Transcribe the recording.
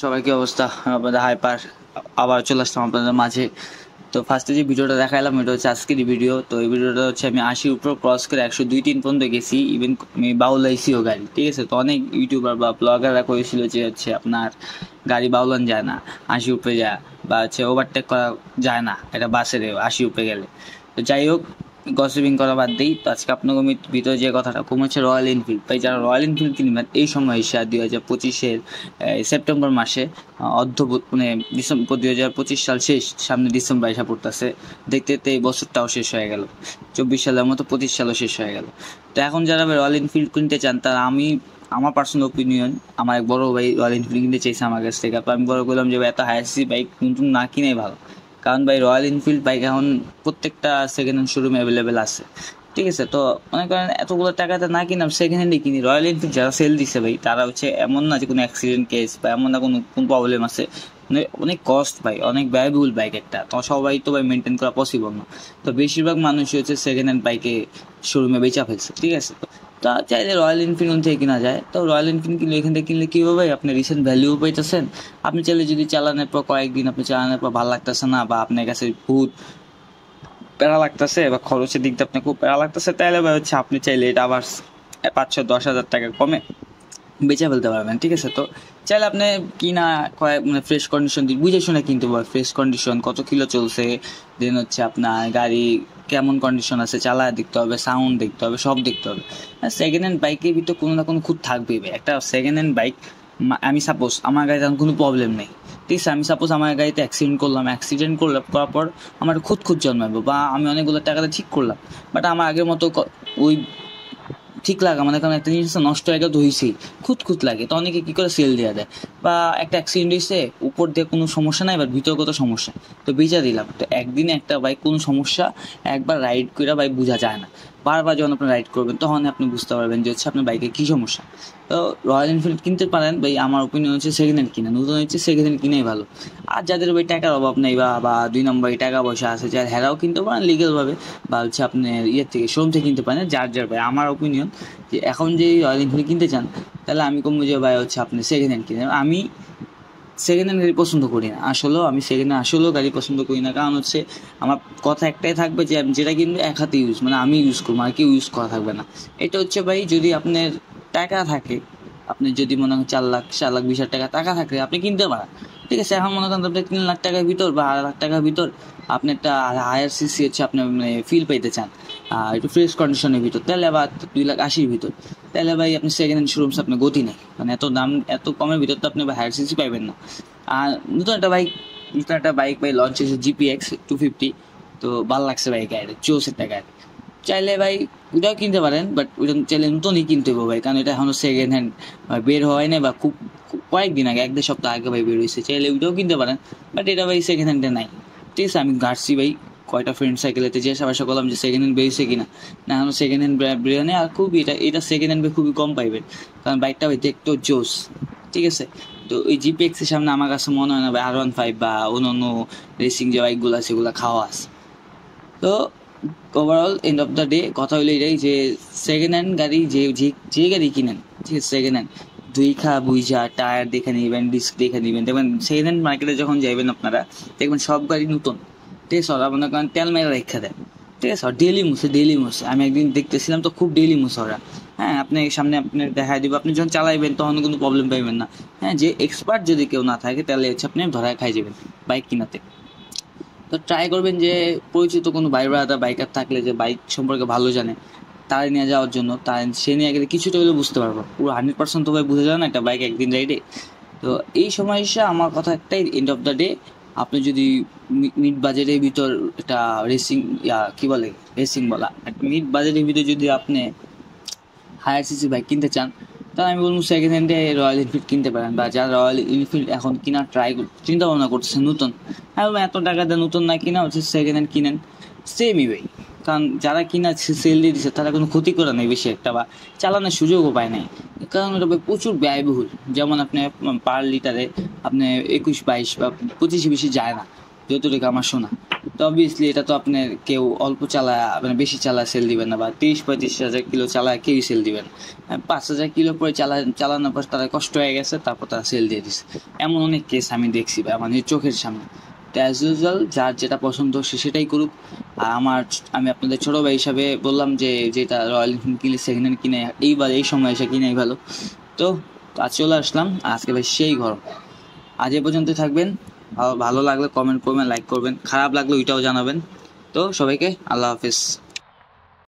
সবার কি অবস্থা? আপনাদের হাইপার আবার চলে আসলাম আপনাদের মাঝে। তো ফার্স্টে যে ভিডিওটা দেখাইলাম এটা হচ্ছে আজকেরই ভিডিও। তো এই ভিডিওটা হচ্ছে আমি 80 উপর ক্রস করে 102-3 পর্যন্ত গেছি, ইভেন আমি বাউলাইছিও গাড়ি, ঠিক আছে। তো অনেক ইউটিউবার বা ব্লগাররা করেছিল যে হচ্ছে আপনার গাড়ি বাউলান যায় না 80 উপরে যায়, বা হচ্ছে ওভারটেক করা যায় না এটা বাসের 80 উপরে গেলে। তো যাই হোক, গসিপিং করা বাদ দিই। তো আজকে আপনাদের ভিতরে যে কথাটা কমেছে রয়্যাল এনফিল্ড, তাই যারা রয়্যাল এনফিল্ড কিনবেন এই সময় এসে 2025-এর সেপ্টেম্বর মাসে অদ্ভুত মানে ডিসেম্বর 2025 সাল শেষ, সামনে ডিসেম্বর এসে পড়তেছে, দেখতে দেখতে এই বছরটাও শেষ হয়ে গেল। 24 সালের মতো 25 সালও শেষ হয়ে গেল। তো এখন যারা রয়্যাল এনফিল্ড কিনতে চান তারা আমার পার্সোনাল ওপিনিয়ন, আমার এক বড় ভাই রয়্যাল এনফিল্ড কিনতে চাইছে আমার কাছ থেকে। তো আমি বড় করলাম যে ভাই এত হায়ার সি বাইক নতুন না কিনেই ভালো, কারণ ভাই রয়্যাল এনফিল্ড বাইক এখন প্রত্যেকটা সেকেন্ড হ্যান্ড শোরুমে অ্যাভেলেবেল আছে, ঠিক আছে। তো মনে করেন এতগুলো টাকাতে না কিনাম সেকেন্ড হ্যান্ডে কিনি। রয়্যাল এনফিল্ড যারা সেল দিচ্ছে ভাই তারা হচ্ছে এমন না যে কোনো অ্যাক্সিডেন্ট কেস বা এমন না কোনো প্রবলেম আছে, মানে অনেক কস্ট ভাই, অনেক ব্যয়বহুল বাইক একটা, তো সবাই তো ভাই মেনটেন করা পসিবল না। তো বেশিরভাগ মানুষই হচ্ছে সেকেন্ড হ্যান্ড বাইকে শোরুমে বেচা ফেলছে, ঠিক আছে। তা চাইলে রয়্যাল এনফিল্ড থেকে কিনা যায়। তো রয়্যাল এনফিল্ড কিনলে এখান থেকে কিনলে কী হবে ভাই, আপনি রিসেন্ট ভ্যালিউ পাইতেছেন। আপনি চাইলে যদি চালানোর পর কয়েকদিন আপনি চালানোর পর ভালো লাগতেছে না, বা আপনার কাছে বহুত প্যারা লাগতেছে বা খরচের দিক দিয়ে আপনার খুব প্যারা লাগতেছে, তাহলে ভাই হচ্ছে আপনি চাইলে এটা আবার 5-10 হাজার টাকা কমে বেচে ফেলতে পারবেন, ঠিক আছে। তো চাইলে আপনি কিনা কয়েক মানে ফ্রেশ কন্ডিশন বুঝে শুনে কিনতে পারবেন। ফ্রেশ কন্ডিশন, কত কিলো চলছে, দেন হচ্ছে আপনার গাড়ি কেমন কন্ডিশন আছে, চালায় দেখতে হবে, সাউন্ড দেখতে হবে, সব দেখতে হবে। সেকেন্ড হ্যান্ড বাইকের ভিতরে কোনো না কোনো খুঁত থাকবেই ভাই। একটা সেকেন্ড হ্যান্ড বাইক, আমি সাপোজ আমার গাড়িতে এখন কোনো প্রবলেম নেই, ঠিক আছে। আমি সাপোজ আমার গাড়িতে অ্যাক্সিডেন্ট করার পর আমার খুঁত জন্মাবো, বা আমি অনেকগুলো টাকাতে ঠিক করলাম, বাট আমার আগের মতো ওই ঠিক লাগা মানে কারণ একটা জিনিস নষ্ট হয়ে গেলে তো হয়েছেই, খুঁত লাগে। তো অনেকে কী করে সেল দেওয়া দেয়, বা একটা অ্যাক্সিডেন্ট হয়েছে উপর দিয়ে কোনো সমস্যা নাই, বা ভিতরগত সমস্যা, তো বেচা দিলাম। তো একদিনে একটা বাইক কোনো সমস্যা একবার রাইড করে বাইক বোঝা যায় না, বারবার যখন আপনি রাইড করবেন তখন আপনি বুঝতে পারবেন যে হচ্ছে আপনার বাইকে কী সমস্যা। তো রয়্যাল এনফিল্ড কিনতে পারেন ভাই, আমার ওপিনিয়ন হচ্ছে সেকেন্ড হ্যান্ড কিনা, নতুন হচ্ছে সেকেন্ড হ্যান্ড কিনাই ভালো। আর যাদের ভাই টাকার অভাব নেই বা 2 নম্বরে টাকা পয়সা আছে, যার হেরাও কিনতে পারেন লিগেলভাবে, বা হচ্ছে আপনি ইয়ের থেকে শোরুম থেকে কিনতে পারেন, যার ভাই। আমার ওপিনিয়ন যে এখন যে রয়্যাল এনফিল্ড কিনতে চান তাহলে আমি কমবো যে ভাই হচ্ছে আপনি সেকেন্ড হ্যান্ড কিনেন। আমি সেকেন্ড হ্যান্ড গাড়ি পছন্দ করি না, আমি সেকেন্ড হ্যান্ড গাড়ি পছন্দ করি না, কারণ হচ্ছে আমার কথা একটাই থাকবে যে আমি যেটা কিনবো এক হাতে ইউজ, মানে আমি ইউজ করবো, আর কেউ ইউজ করা থাকবে না। এটা হচ্ছে ভাই যদি আপনার টাকা থাকে, আপনি যদি মনে হয় 4 লাখ 4 লাখ 20 হাজার টাকা থাকে আপনি কিনতে পারেন, ঠিক আছে। এখন মনে করেন আপনি 3 লাখ টাকার ভিতর বা 2.5 লাখ টাকার ভিতর আপনি একটা হায়ার সিসি হচ্ছে আপনি মানে ফিল পাইতে চান, একটু ফ্রেশ কন্ডিশনের ভিতর, তাহলে আবার 2,80,000 ভিতর, তাহলে ভাই আপনি সেকেন্ড হ্যান্ড শোরুমস আপনার গতি নেই, মানে এত দাম এত কমের ভিতর তো আপনি হায়ার সিসি পাইবেন না। আর নতুন একটা বাইক ভাই লঞ্চ হয়েছে GPX 250, তো ভালো লাগছে ভাই গাড়ি, 64 গাড়ি। চাইলে ভাই ওটাও কিনতে পারেন, বাট ওটা চাইলে নতুনই কিনতে হবে ভাই, কারণ এটা এখনো সেকেন্ড হ্যান্ড বের হয় না, বা খুব কয়েকদিন আগে 1-1.5 সপ্তাহ আগে ভাই বের হয়েছে, চাইলে ওটাও কিনতে পারেন, বাট এটা ভাই সেকেন্ড হ্যান্ডে নাই, ঠিক আছে। আমি ঘাটছি ভাই কয়টা ফ্রেন্ড সাইকেলেতে যে সবাই করলাম যে সেকেন্ড হ্যান্ড বেরিয়েছে কিনা, না এখনো সেকেন্ড হ্যান্ড বেরোয় নেই। আর খুবই এটা সেকেন্ড হ্যান্ড খুবই কম পাইবেন, কারণ বাইকটা ভাই দেখতেও জোস, ঠিক আছে। তো এই GPX এর সামনে আমার কাছে মনে হয় না ভাই R15 বা অন্য রেসিং যে বাইকগুলো আছে সেগুলো খাওয়া আছে। তো overall end of the day কথা হলো এটাই যে সেকেন্ড হ্যান্ড গাড়ি যে গাড়ি কিনেন, ঠিক আছে, সেকেন্ড হ্যান্ড বুঝা টায়ার দেখে নেবেন, ডিস্ক দেখে নেবেন। দেখবেন সেকেন্ড হ্যান্ড মার্কেটে যখন যাইবেন আপনারা দেখবেন সব গাড়ি নতুন, ঠিক আছে। ওরা মনে করেন তেল মেরে রেখা দেয়, ঠিক আছে। ডেলি মুছে আমি একদিন দেখতেছিলাম তো খুব ডেলি মুছে ওরা। হ্যাঁ, আপনি সামনে আপনি দেখাই দিব, আপনি যখন চালাইবেন তখন কোনো প্রবলেম পাইবেন না। হ্যাঁ, যে এক্সপার্ট যদি কেউ না থাকে তাহলে হচ্ছে আপনি ধরায় খাই যাবেন বাইক কিনাতে। তো ট্রাই করবেন যে পরিচিত কোনো বাইকার থাকলে যে বাইক সম্পর্কে ভালো জানে তারা নিয়ে যাওয়ার জন্য, সে নিয়ে গেলে কিছুটা হলেও বুঝতে পারবো। পুরো 100% তো ভাই বুঝে যাবে না একটা বাইক একদিন রাইডে। তো এই সময় এসে আমার কথা একটাই, এন্ড অফ দ্য ডে আপনি যদি মিড বাজেটের ভিতর একটা রেসিং বলা মিড বাজেটের ভিতর যদি আপনি হায়ার সিসি বাইক কিনতে চান, তাহলে আমি বলবো সেকেন্ড হ্যান্ডে রয়্যাল এনফিল্ড কিনতে পারেন। বা যারা রয়্যাল এনফিল্ড এখন কেনার চিন্তা ভাবনা করতেছেন নতুন, হ্যাঁ এত টাকা দিয়ে নতুন না কিনা হচ্ছে সেকেন্ড হ্যান্ড কিনেন, সেমই ভাই। কারণ যারা কিনা সেল দিয়ে দিচ্ছে তারা কোনো ক্ষতি করে নেই বেশি একটা, বা চালানোর সুযোগও পায় নাই, কারণ ওটা ভাই প্রচুর ব্যয়বহুল। যেমন আপনি পার লিটারে আপনি 21-22 বা 25 বেশি যায় না যতটুকু আমার শোনা। তো অবভিয়াসলি এটা তো আপনার কেউ অল্প চালায় মানে বেশি চালায় সেল দিবেন না, বা 30-35 হাজার কিলো চালায় কেউই সেল দিবেন। 5,000 কিলো পরে চালানোর পর তারা কষ্ট হয়ে গেছে, তারপর তারা সেল দিয়ে দিচ্ছে। এমন অনেক কেস আমি দেখছি ভাই আমার চোখের সামনে। তো অ্যাজ ইউজুয়াল যার যেটা পছন্দ সে সেটাই করুক। আর আমি আপনাদের ছোটো ভাই হিসাবে বললাম যে যেটা রয়্যাল এনফিল্ড কিনে সেকেন্ড হ্যান্ড কিনে এইবার এই সময় এসে কিনেই ভালো। তো আজ চলে আসলাম, আজকে ভাই সেই গরম। আজ এ পর্যন্ত থাকবেন। ভালো লাগলে কমেন্ট করবেন, লাইক করবেন, খারাপ লাগলে ওইটাও জানাবেন। তো সবাইকে আল্লাহ হাফিজ।